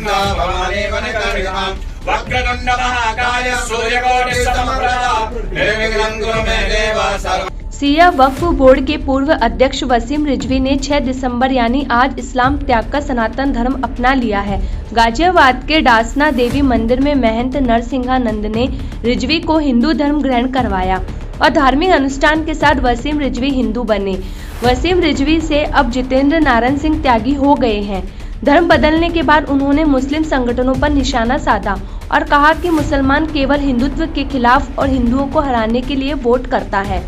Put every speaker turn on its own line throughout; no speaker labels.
तन्नो भवानी वनकर्यताम् वक्रतुण्ड महाकाय सूर्यकोटि समप्रभा निर्विघ्नं कुरु मे देव सर्व।
सिया वक्फ बोर्ड के पूर्व अध्यक्ष वसीम रिजवी ने 6 दिसंबर यानी आज इस्लाम त्याग कर सनातन धर्म अपना लिया है। गाजियाबाद के डासना देवी मंदिर में महंत नरसिंहानंद ने रिजवी को हिंदू धर्म ग्रहण करवाया और धार्मिक अनुष्ठान के साथ वसीम रिजवी हिंदू बने। वसीम रिजवी से अब जितेंद्र नारायण सिंह त्यागी हो गए हैं। धर्म बदलने के बाद उन्होंने मुस्लिम संगठनों पर निशाना साधा और कहा कि मुसलमान केवल हिंदुत्व के खिलाफ और हिंदुओं को हराने के लिए वोट करता है।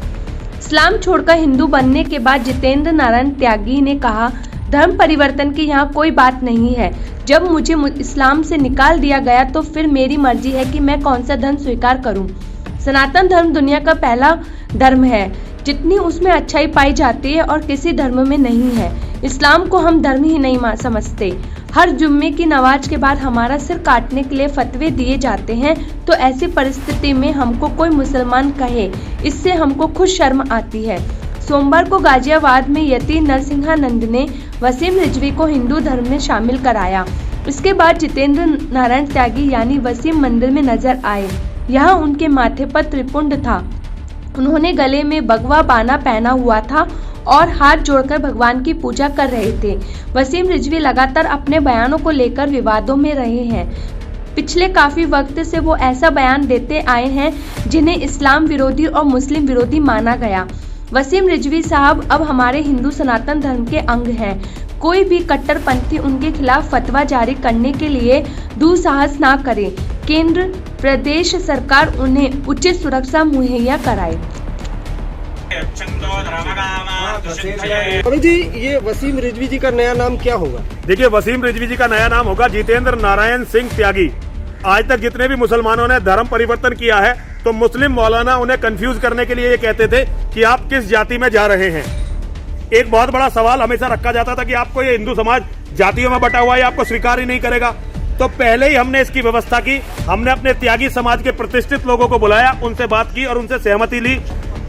इस्लाम छोड़कर हिंदू बनने के बाद जितेंद्र नारायण त्यागी ने कहा, धर्म परिवर्तन की यहाँ कोई बात नहीं है। जब मुझे इस्लाम से निकाल दिया गया तो फिर मेरी मर्जी है कि मैं कौन सा धर्म स्वीकार करूं। सनातन धर्म दुनिया का पहला धर्म है, जितनी उसमें अच्छाई पाई जाती है और किसी धर्म में नहीं है। इस्लाम को हम धर्म ही नहीं समझते। हर जुम्मे की नमाज के बाद हमारा सिर काटने के लिए फतवे दिए जाते हैं, तो ऐसी परिस्थिति में हमको कोई मुसलमान कहे, इससे हमको खुद शर्म आती है। सोमवार को गाजियाबाद में यति नरसिंहानंद ने वसीम रिजवी को हिंदू धर्म में शामिल कराया। इसके बाद जितेंद्र नारायण त्यागी यानी वसीम मंदिर में नजर आए। यहाँ उनके माथे पर त्रिपुंड था। उन्होंने गले में भगवा बाना पहना हुआ था और हाथ जोड़कर भगवान की पूजा कर रहे थे। वसीम रिजवी लगातार अपने बयानों को लेकर विवादों में रहे हैं। पिछले काफी वक्त से वो ऐसा बयान देते आए हैं जिन्हें इस्लाम विरोधी और मुस्लिम विरोधी माना गया। वसीम रिजवी साहब अब हमारे हिंदू सनातन धर्म के अंग हैं। कोई भी कट्टरपंथी उनके खिलाफ फतवा जारी करने के लिए दुस्साहस ना करे। केंद्र प्रदेश सरकार उन्हें उचित सुरक्षा मुहैया कराए।
जी, ये वसीम रिजवी जी का नया नाम क्या होगा?
देखिए, वसीम रिजवी जी का नया नाम होगा जितेंद्र नारायण सिंह त्यागी। आज तक जितने भी मुसलमानों ने धर्म परिवर्तन किया है तो मुस्लिम मौलाना उन्हें कंफ्यूज करने के लिए ये कहते थे कि आप किस जाति में जा रहे हैं। एक बहुत बड़ा सवाल हमेशा रखा जाता था कि आपको ये हिंदू समाज जातियों में बटा हुआ है, आपको स्वीकार ही नहीं करेगा। तो पहले ही हमने इसकी व्यवस्था की। हमने अपने त्यागी समाज के प्रतिष्ठित लोगों को बुलाया, उनसे बात की और उनसे सहमति ली।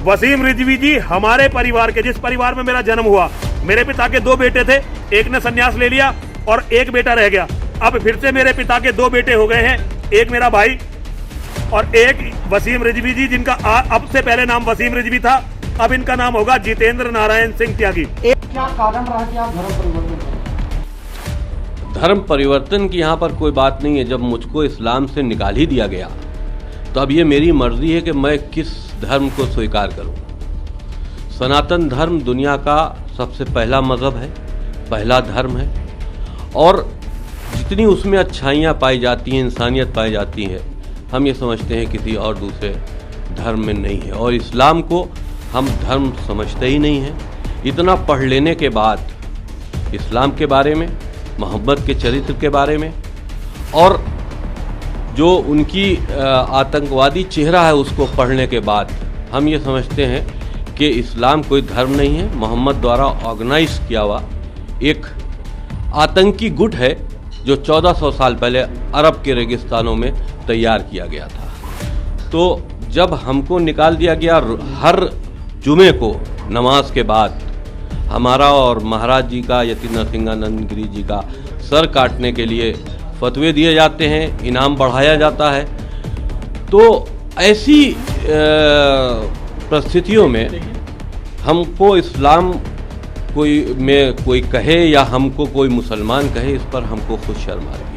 वसीम रिजवी जी हमारे परिवार के, जिस परिवार में मेरा जन्म हुआ, मेरे पिता के 2 बेटे थे, एक ने संन्यास ले लिया और एक बेटा रह गया। अब फिर से मेरे पिता के 2 बेटे हो गए हैं, एक मेरा भाई और एक वसीम रिजवी जी, जिनका अब से पहले नाम वसीम रिजवी था, अब इनका नाम होगा जितेंद्र नारायण सिंह त्यागी।
क्या कारण रहा कि आप धर्म परिवर्तन करें?
धर्म परिवर्तन की यहाँ पर कोई बात नहीं है। जब मुझको इस्लाम से निकाल ही दिया गया तो अब ये मेरी मर्जी है कि मैं किस धर्म को स्वीकार करूं। सनातन धर्म दुनिया का सबसे पहला मज़हब है, पहला धर्म है और जितनी उसमें अच्छाइयाँ पाई जाती हैं, इंसानियत पाई जाती है, हम ये समझते हैं किसी और दूसरे धर्म में नहीं है। और इस्लाम को हम धर्म समझते ही नहीं हैं। इतना पढ़ लेने के बाद इस्लाम के बारे में, मोहम्मद के चरित्र के बारे में और जो उनकी आतंकवादी चेहरा है उसको पढ़ने के बाद हम ये समझते हैं कि इस्लाम कोई धर्म नहीं है, मोहम्मद द्वारा ऑर्गेनाइज किया हुआ एक आतंकी गुट है जो 1400 साल पहले अरब के रेगिस्तानों में तैयार किया गया था। तो जब हमको निकाल दिया गया, हर जुमे को नमाज के बाद हमारा और महाराज जी का, यति नरसिंहानंद गिरी जी का सर काटने के लिए फतवे दिए जाते हैं, इनाम बढ़ाया जाता है। तो ऐसी परिस्थितियों में हमको इस्लाम कोई कहे या हमको कोई मुसलमान कहे, इस पर हमको खुद शर्म आ रही है।